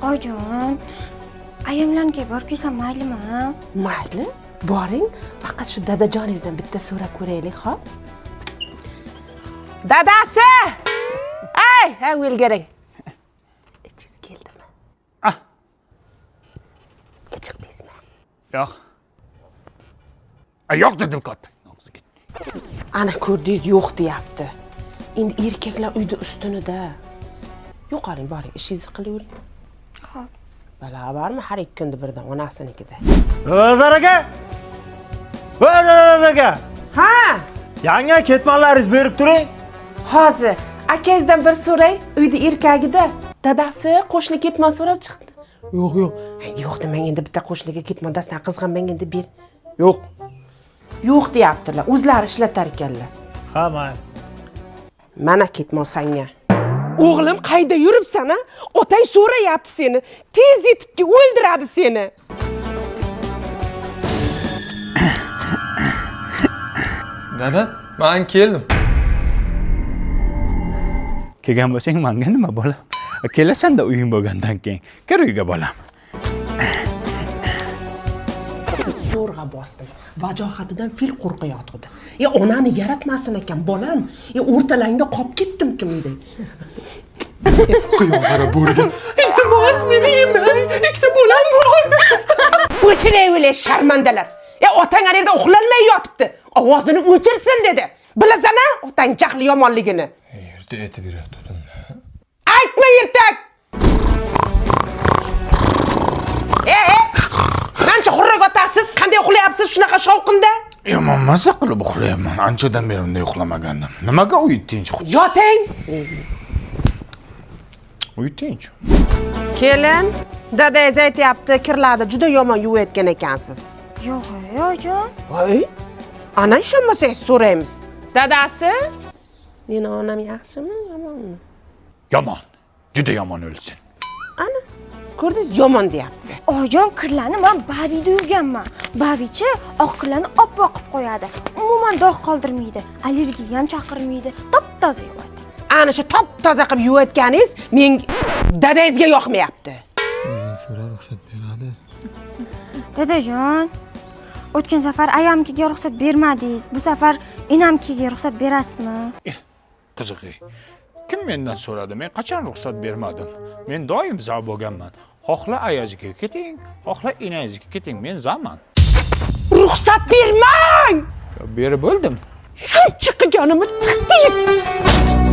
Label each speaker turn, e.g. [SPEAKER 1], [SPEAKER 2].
[SPEAKER 1] Oyijon, ayamlarga borib kelsam maylimi?
[SPEAKER 2] Mayli, boring. Faqat shu dadajoningizdan bitta so'rab ko'raylik, xo'p? Dadasi! Ay, o'lgaring. Ichingiz keldimi?
[SPEAKER 3] Ah.
[SPEAKER 2] Chiqdingizmi?
[SPEAKER 3] Yo'q. Yo'q dedim katta.
[SPEAKER 2] Ana ko'rdingiz, yo'q deyapti. Endi erkaklar uyda ustunida. Yo'qoling, boring, ishingizni qilavering.
[SPEAKER 1] Xo'p.
[SPEAKER 2] Bala bormi har ikki kunda birdan onasinikida?
[SPEAKER 4] O'zar aka! O'zar aka!
[SPEAKER 2] Ha!
[SPEAKER 4] Yangi ketmonlaringizni berib turing.
[SPEAKER 2] Hozir akangizdan bir so'ray, uyda erkagida. Dadasi qo'shni ketmon so'rab chiqdi.
[SPEAKER 4] Yo'q, yo'q.
[SPEAKER 2] Yo'q demang, endi bitta qo'shniga ketmon dastan qizg'anmang endi ber. Yo'q. Yo'q deyaptilar, o'zlari ishlatar ekanlar.
[SPEAKER 4] Ha, mayli.
[SPEAKER 2] Mana ketmon sanga. O'g'lim, qayda yuribsan, a? Otang so'rayapti seni. Tez yetibki o'ldiradi seni.
[SPEAKER 5] Dada, men keldim.
[SPEAKER 3] Kelgan bo'lsang menga nima bolam? Kelasan-da uying bo'lgandan keyin. Kir uyga bolam.
[SPEAKER 2] Zo'rg'a bosdim. Vajohatidan fil qo'rqayotdi. Onani yaratmasin ekan, bolam. O'rtalangda qolib ketdim-kimday.
[SPEAKER 5] Quyon qara bo'riga.
[SPEAKER 2] Iltimos meni yemang. Ikkita bolam bor. O'chiray, sharmandalar. Otang ana yerda uxlolmay yotibdi. Ovozini o'chirsin dedi. Bilasan-a, otang jahli yomonligini.
[SPEAKER 5] Yerda aytib beradi.
[SPEAKER 2] Aytma ertak. Qancha xurrak otasiz, qanday uxlayapsiz shunaqa shovqinda?
[SPEAKER 3] Yomon masa qilib uxlayapman. Anchadan beri bunday uxlamagandim. Nimaga uy tinch?
[SPEAKER 2] Yoting.
[SPEAKER 3] Uy tinch.
[SPEAKER 2] Kelin, dadangiz aytayapti, kirlarni juda yomon yuvayotgan ekansiz.
[SPEAKER 1] Yo'q, oyijon.
[SPEAKER 2] Voy, ana ishonmasangiz so'raymiz. Dadasi, meni onam yaxshimi, yomonmi?
[SPEAKER 3] Yomon. Juda yomon o'lsin.
[SPEAKER 2] Ana, ko'rdingiz, yomon deyapti.
[SPEAKER 1] Oyijon, kirlarni men Babida yuvganman. Babichi oq kirlarni oppoq qilib qo'yadi. Umuman dog' qoldirmaydi. Allergiya ham chaqirmaydi. Top-toza yuvadi.
[SPEAKER 2] Ana shu top-toza qilib yuvayotganingiz menga dadangizga yoqmayapti.
[SPEAKER 5] O'zing so'ra ruxsat beradi.
[SPEAKER 1] Dadajon, o'tgan safar ayamkiga ruxsat bermadingiz. Bu safar enamkiga ruxsat berasizmi?
[SPEAKER 3] Qiziq. Kim mendan so'radi? Men qachon ruxsat bermadim? Men doim za bo'lganman. Xohla ayazga keting, xohla enangizga keting. Men zaman.
[SPEAKER 2] Ruxsat bermang!
[SPEAKER 3] Berib bo'ldim.
[SPEAKER 2] Shuncha qilganimni tiqdingiz.